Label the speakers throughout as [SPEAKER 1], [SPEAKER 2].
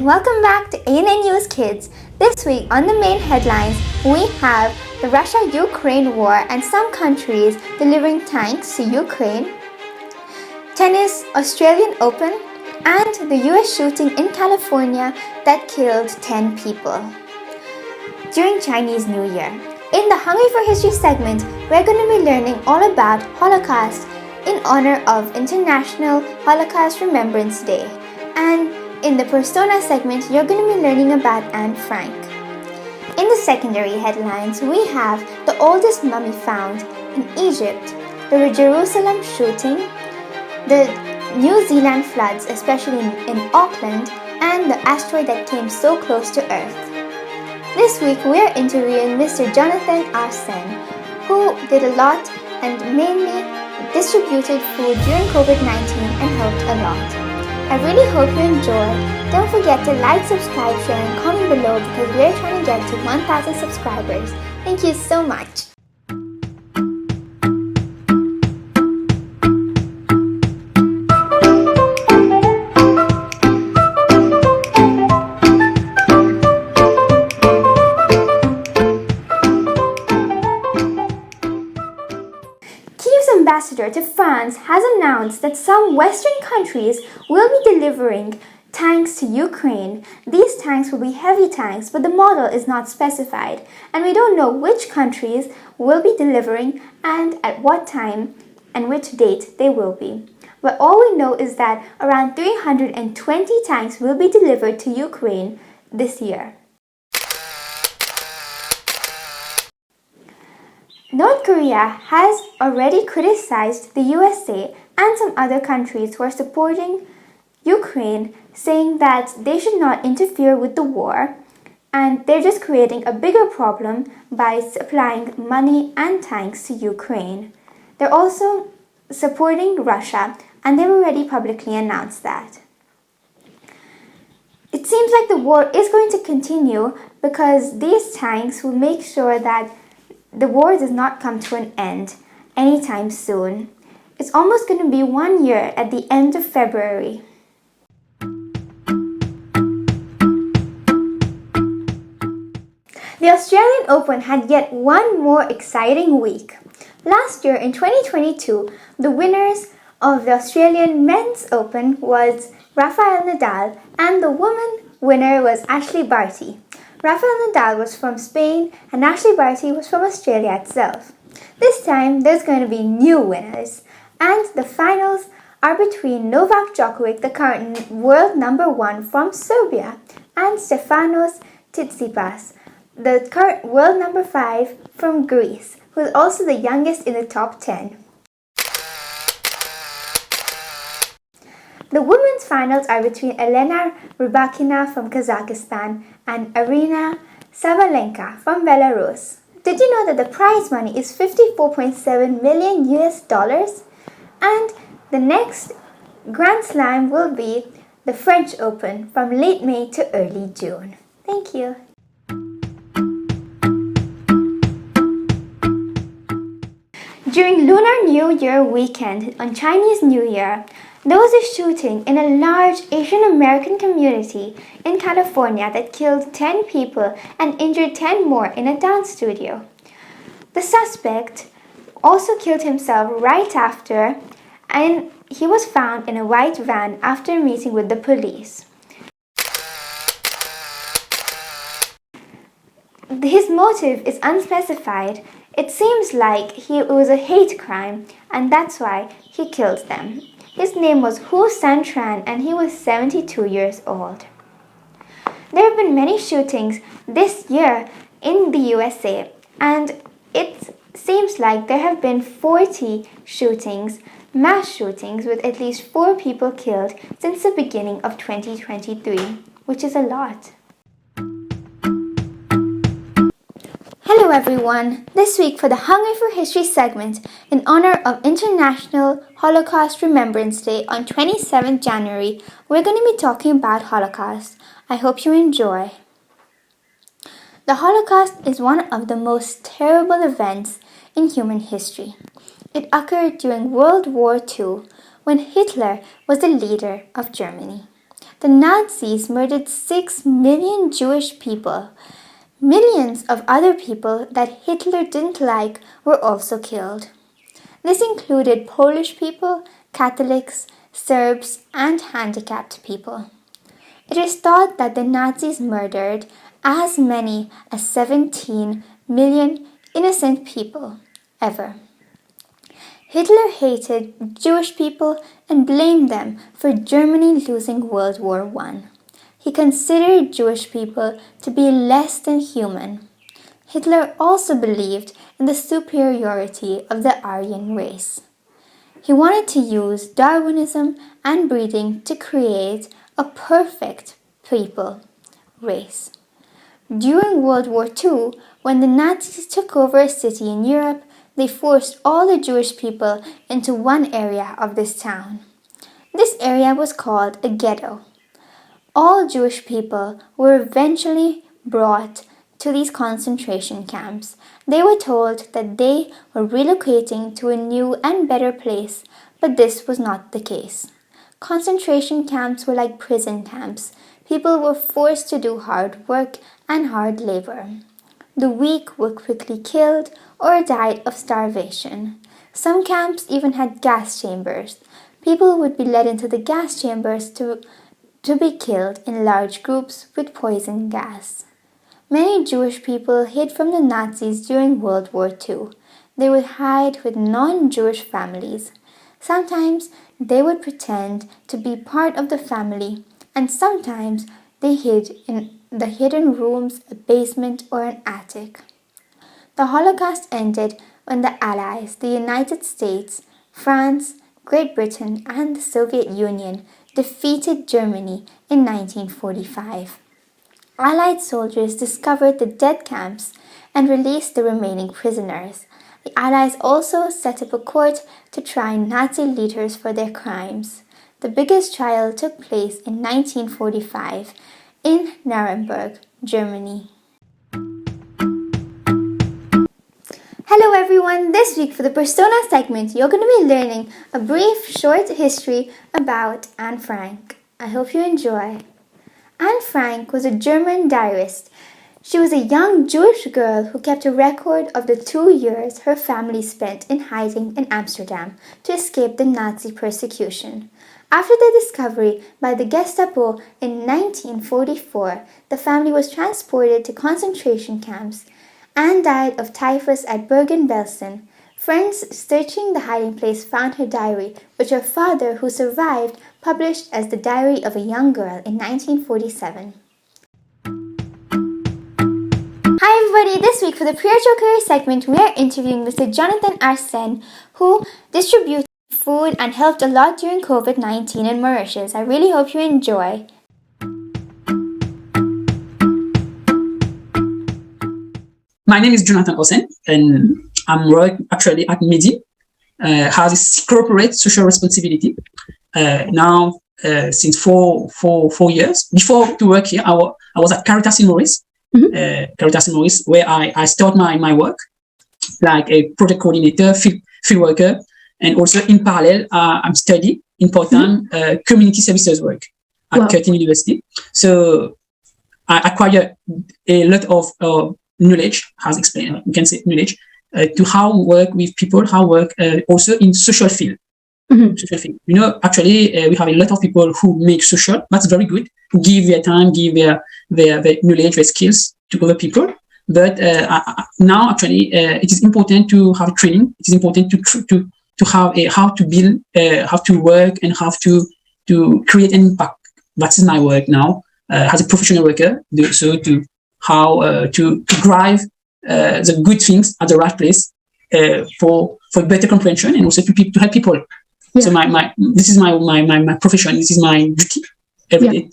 [SPEAKER 1] Welcome back to ANN News Kids. This week on the main headlines, we have the Russia-Ukraine war and some countries delivering tanks to Ukraine, tennis, Australian Open, and the US shooting in California that killed 10 people during Chinese New Year. In the Hungry for History segment, we're going to be learning all about Holocaust in honor of International Holocaust Remembrance Day. And in the Persona segment, you're going to be learning about Anne Frank. In the secondary headlines, we have the oldest mummy found in Egypt, the Jerusalem shooting, the New Zealand floods, especially in Auckland, and the asteroid that came so close to Earth. This week, we're interviewing Mr. Jonathan Arsen, who did a lot and mainly distributed food during COVID-19 and helped a lot. I really hope you enjoy. Don't forget to like, subscribe, share, and comment below because we're trying to get to 1,000 subscribers. Thank you so much. Ambassador to France has announced that some Western countries will be delivering tanks to Ukraine. These tanks will be heavy tanks, but the model is not specified, and we don't know which countries will be delivering and at what time and which date they will be. But all we know is that around 320 tanks will be delivered to Ukraine this year. North Korea has already criticized the USA and some other countries who are supporting Ukraine, saying that they should not interfere with the war and they're just creating a bigger problem by supplying money and tanks to Ukraine. They're also supporting Russia, and they've already publicly announced that. It seems like the war is going to continue because these tanks will make sure that the war does not come to an end anytime soon. It's almost going to be 1 year at the end of February. The Australian Open had yet one more exciting week. Last year in 2022, the winners of the Australian Men's Open was Rafael Nadal and the women winner was Ashley Barty. Rafael Nadal was from Spain and Ashley Barty was from Australia itself. This time, there's going to be new winners, and the finals are between Novak Djokovic, the current world number 1 from Serbia, and Stefanos Tsitsipas, the current world number 5 from Greece, who is also the youngest in the top 10. The women's finals are between Elena Rybakina from Kazakhstan and Arina Sabalenka from Belarus. Did you know that the prize money is $54.7 million US? And the next Grand Slam will be the French Open from late May to early June. Thank you. During Lunar New Year weekend on Chinese New Year, there was a shooting in a large Asian American community in California that killed 10 people and injured 10 more in a dance studio. The suspect also killed himself right after, and he was found in a white van after a meeting with the police. His motive is unspecified. It seems like it was a hate crime, and that's why he killed them. His name was Hu Santran and he was 72 years old. There have been many shootings this year in the USA, and it seems like there have been 40 shootings, mass shootings, with at least 4 people killed since the beginning of 2023, which is a lot. Hello everyone! This week for the Hungry for History segment, in honor of International Holocaust Remembrance Day on 27th January, we're going to be talking about Holocaust. I hope you enjoy. The Holocaust is one of the most terrible events in human history. It occurred during World War II when Hitler was the leader of Germany. the Nazis murdered 6 million Jewish people. Millions of other people that Hitler didn't like were also killed. This included Polish people, Catholics, Serbs, and handicapped people. It is thought that the Nazis murdered as many as 17 million innocent people ever. Hitler hated Jewish people and blamed them for Germany losing World War I. He considered Jewish people to be less than human. Hitler also believed in the superiority of the Aryan race. He wanted to use Darwinism and breeding to create a perfect people race. During World War II, when the Nazis took over a city in Europe, they forced all the Jewish people into one area of this town. This area was called a ghetto. All Jewish people were eventually brought to these concentration camps. They were told that they were relocating to a new and better place, but this was not the case. Concentration camps were like prison camps. People were forced to do hard work and hard labor. The weak were quickly killed or died of starvation. Some camps even had gas chambers. People would be led into the gas chambers to be killed in large groups with poison gas. Many Jewish people hid from the Nazis during World War II. They would hide with non-Jewish families. Sometimes they would pretend to be part of the family, and sometimes they hid in the hidden rooms, a basement, or an attic. The Holocaust ended when the Allies, the United States, France, Great Britain, and the Soviet Union defeated Germany in 1945. Allied soldiers discovered the death camps and released the remaining prisoners. The Allies also set up a court to try Nazi leaders for their crimes. The biggest trial took place in 1945 in Nuremberg, Germany. Hello everyone, this week for the Persona segment, you're going to be learning a brief short history about Anne Frank. I hope you enjoy. Anne Frank was a German diarist. She was a young Jewish girl who kept a record of the 2 years her family spent in hiding in Amsterdam to escape the Nazi persecution. After the discovery by the Gestapo in 1944, the family was transported to concentration camps. Anne died of typhus at Bergen-Belsen. Friends searching the hiding place found her diary, which her father, who survived, published as The Diary of a Young Girl in 1947. Hi everybody, this week for the Spiritual Career segment, we are interviewing Mr. Jonathan Arsene, who distributed food and helped a lot during COVID-19 in Mauritius. I really hope you enjoy.
[SPEAKER 2] My name is Jonathan Arsene, and I'm working actually at Medi, has this corporate social responsibility. Now, since four years. Before to work here, I was at Caritas in Maurice, where I start my work like a project coordinator, field worker, and also in parallel, I'm studying in part-time community services work at Curtin University. So I acquire a lot of knowledge, as explained, you can say knowledge, to how work with people, how work also in social field. Social field. You know, actually, we have a lot of people who make social. That's very good. Who give their time, give their knowledge, their skills to other people. But now, actually, it is important to have training. It is important to have how to build, how to work, and how to create an impact. That is my work now as a professional worker. So to how to drive the good things at the right place for better comprehension and also to help people. Yeah. So this is my profession. This is my duty every day.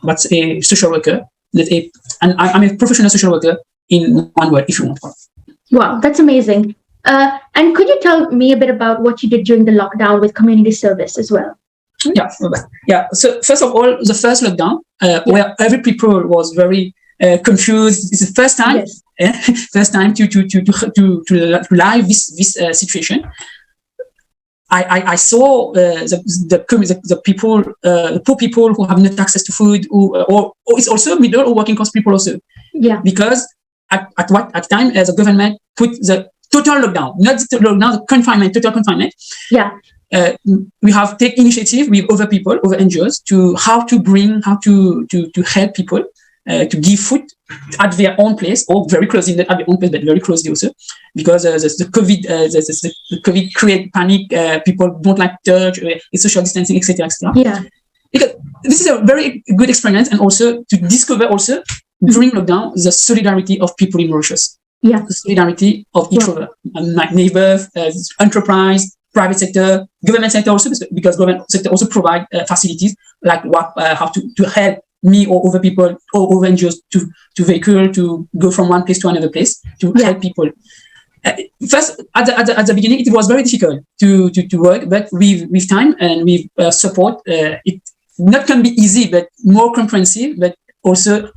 [SPEAKER 2] That's a social worker. And I'm a professional social worker in one word, if you want.
[SPEAKER 3] Wow, that's amazing. And could you tell me a bit about what you did during the lockdown with community service as well?
[SPEAKER 2] Yeah. So first of all, the first lockdown, where every people was very confused. It's the first time, first time to live this situation. I saw the people, the poor people who have not access to food, or it's also middle or working class people also.
[SPEAKER 3] Yeah.
[SPEAKER 2] Because at the time the government put the total lockdown, not the lockdown, the confinement, total confinement.
[SPEAKER 3] Yeah.
[SPEAKER 2] We have take initiative with other people, other NGOs, to how to help people to give food at their own place, or very closely, not at their own place, but very closely also, because the COVID create panic. People don't like touch, social distancing, etc., etc.
[SPEAKER 3] Yeah.
[SPEAKER 2] Because this is a very good experience, and also to discover also during lockdown the solidarity of people in Mauritius.
[SPEAKER 3] Yeah.
[SPEAKER 2] The solidarity of each other, and like neighbors, enterprise, private sector, government sector also, because government sector also provide facilities like how to help me or other people or other NGOs to vehicle, to go from one place to another place, to help people. First, at the beginning, it was very difficult to work, but with time and with support, it not can be easy, but more comprehensive, but also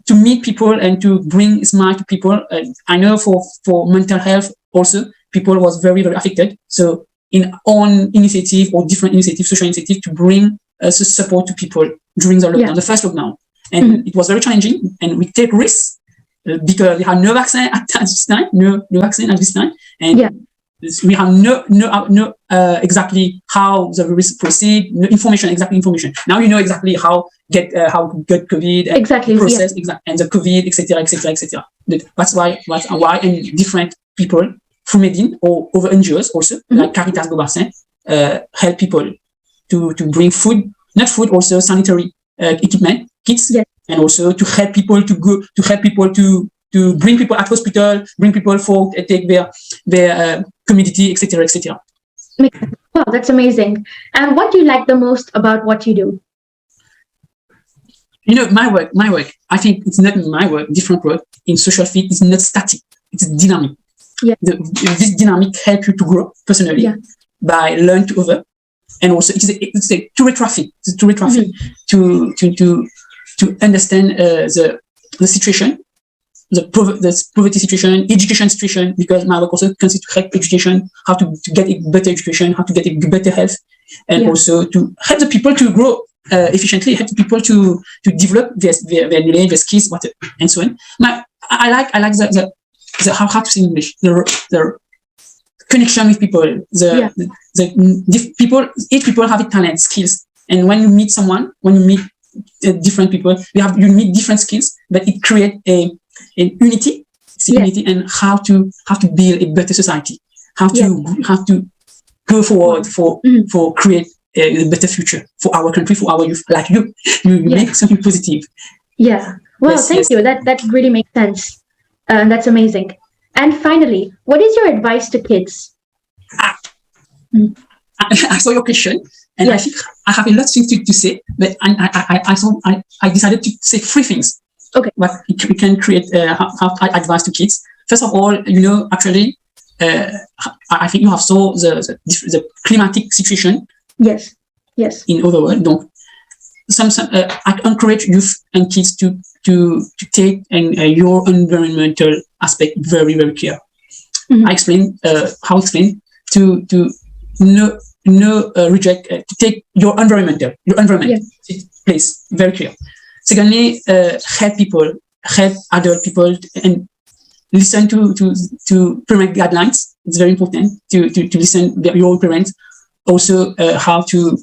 [SPEAKER 2] to meet people and to bring smile to people. I know for mental health also, people was very, very affected. So in own initiative or different initiative, social initiative, to bring support to people during the lockdown, the first lockdown. And it was very challenging, and we take risks because we have no vaccine at this time, no vaccine at this time. And we have no exactly how the virus proceed, no exactly information. Now you know exactly how get COVID, and
[SPEAKER 3] exactly
[SPEAKER 2] process, and the COVID, etc., etc., etc. That's why and different people through Medine or other NGOs also, like Caritas Beaubassin, help people to bring food, not food, also sanitary equipment, kits, and also to help people to bring people at hospital, bring people for take their community, etc., etc.
[SPEAKER 3] Wow, that's amazing. And what do you like the most about what you do?
[SPEAKER 2] You know, my work, I think it's not my work, different work in social field is not static, it's dynamic. This dynamic helps you to grow personally by learn to other, and also it's a two-way traffic. It's a two-way traffic to understand the situation, the poverty situation, education situation, because my work also consists to help education, how to get a better education, how to get a better health, and also to help the people to grow efficiently, help the people to develop their knowledge, their skills, and so on. I like the how to say in English, the connection with people, people, each people have a talent, skills, and when you meet someone, when you meet different people, you meet different skills, but it creates an unity, unity, and how to build a better society, how to go forward for create a better future for our country, for our youth, like you make something positive.
[SPEAKER 3] Yeah. Well, thank you. That really makes sense. That's amazing. And finally, what is your advice to kids?
[SPEAKER 2] I saw your question, and I think I have a lot of things to say, but I decided to say three things.
[SPEAKER 3] Okay.
[SPEAKER 2] What we can create, how I advise to kids. First of all, actually, I think you have saw the climatic situation.
[SPEAKER 3] Yes.
[SPEAKER 2] In other words, donc, I encourage youth and kids to take your environmental aspect very, very clear. I explain how to reject to take your environment place very clear. Secondly, help adult people, and listen to parent guidelines. It's very important to listen to your parents. Also, how to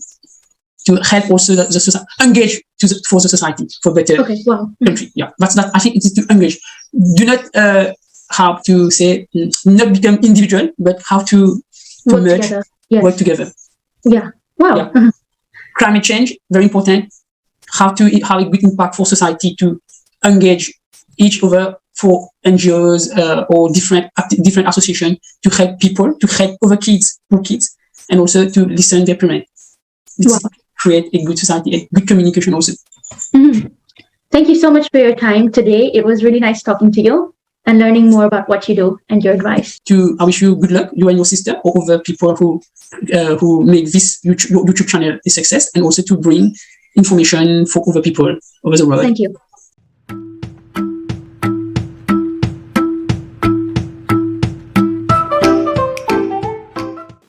[SPEAKER 2] help also the society, engage for the society, for better country. Yeah, that's that. I think it is to engage. Do not how to say not become individual, but how to merge, work together.
[SPEAKER 3] Yeah. Wow.
[SPEAKER 2] Yeah. Climate change, very important. How it will impact for society to engage each other for NGOs or different associations to help people, to help other kids, poor kids, and also to listen to their parents. Create a good society, a good communication also.
[SPEAKER 3] Thank you so much for your time today. It was really nice talking to you and learning more about what you do and your advice.
[SPEAKER 2] I wish you good luck, you and your sister, or other people who make this YouTube channel a success, and also to bring information for other people over the world.
[SPEAKER 3] Thank you.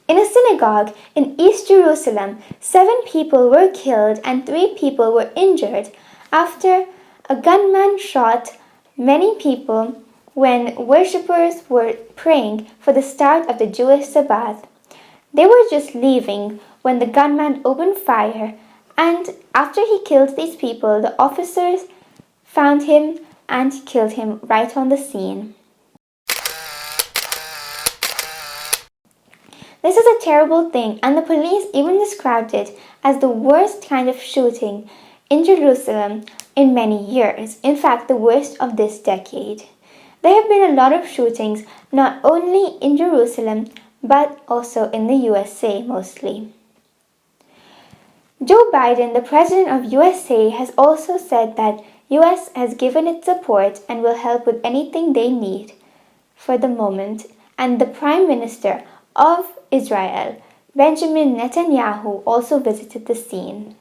[SPEAKER 1] In a synagogue in East Jerusalem, 7 people were killed and 3 people were injured after a gunman shot many people when worshippers were praying for the start of the Jewish Sabbath. They were just leaving when the gunman opened fire, and after he killed these people, the officers found him and killed him right on the scene. This is a terrible thing, and the police even described it as the worst kind of shooting in Jerusalem in many years. In fact, the worst of this decade. There have been a lot of shootings, not only in Jerusalem, but also in the USA mostly. Joe Biden, the president of USA, has also said that US has given its support and will help with anything they need for the moment. And the Prime Minister of Israel, Benjamin Netanyahu, also visited the scene.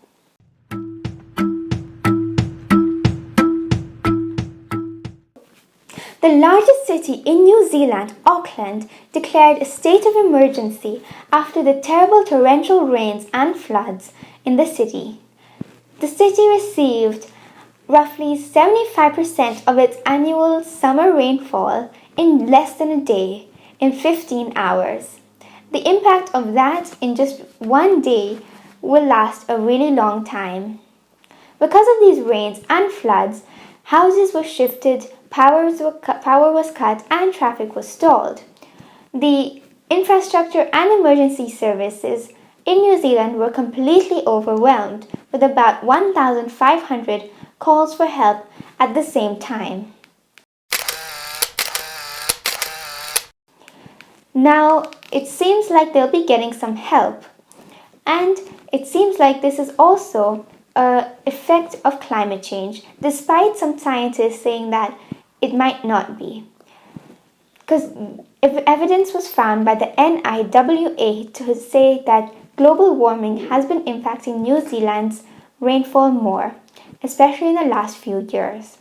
[SPEAKER 1] The largest city in New Zealand, Auckland, declared a state of emergency after the terrible torrential rains and floods in the city. The city received roughly 75% of its annual summer rainfall in less than a day, in 15 hours. The impact of that in just one day will last a really long time. Because of these rains and floods, houses were shifted, power was cut, and traffic was stalled. The infrastructure and emergency services in New Zealand were completely overwhelmed, with about 1,500 calls for help at the same time. Now, it seems like they'll be getting some help, and it seems like this is also an effect of climate change, despite some scientists saying that it might not be. Because evidence was found by the NIWA to say that global warming has been impacting New Zealand's rainfall more, especially in the last few years.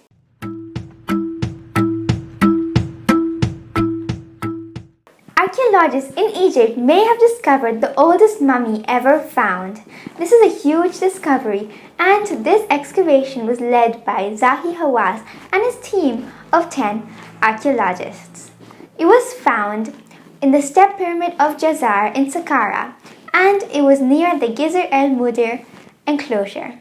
[SPEAKER 1] Archaeologists in Egypt may have discovered the oldest mummy ever found. This is a huge discovery, and this excavation was led by Zahi Hawass and his team of 10 archaeologists. It was found in the step pyramid of Jazar in Saqqara, and it was near the Gizr el-Mudir enclosure.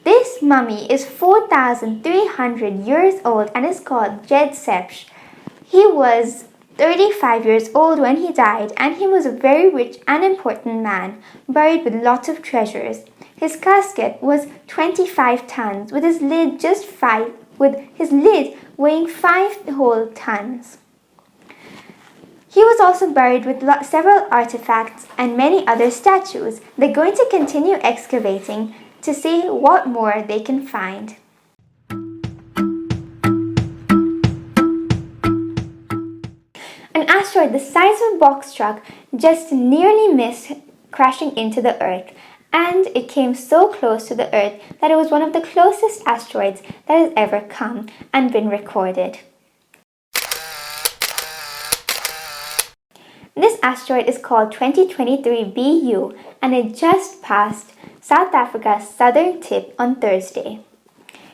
[SPEAKER 1] This mummy is 4,300 years old and is called Djed Sepsh. He was 35 years old when he died, and he was a very rich and important man, buried with lots of treasures. His casket was 25 tons, with his lid weighing 5 whole tons. He was also buried with several artifacts and many other statues. They're going to continue excavating to see what more they can find. An asteroid the size of a box truck just nearly missed crashing into the Earth, and it came so close to the Earth that it was one of the closest asteroids that has ever come and been recorded. This asteroid is called 2023 BU, and it just passed South Africa's southern tip on Thursday.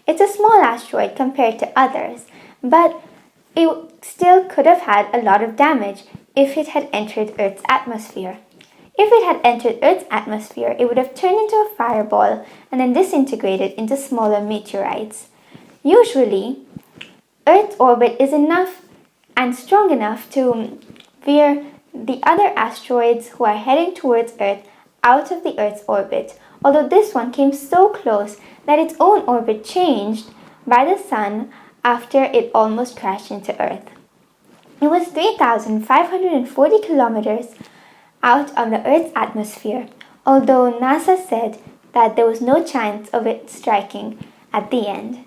[SPEAKER 1] It's a small asteroid compared to others, but it still could have had a lot of damage if it had entered Earth's atmosphere. If it had entered Earth's atmosphere, it would have turned into a fireball and then disintegrated into smaller meteorites. Usually, Earth's orbit is enough and strong enough to veer the other asteroids who are heading towards Earth out of the Earth's orbit, although this one came so close that its own orbit changed by the Sun after it almost crashed into Earth. It was 3,540 kilometers out of the Earth's atmosphere, although NASA said that there was no chance of it striking at the end.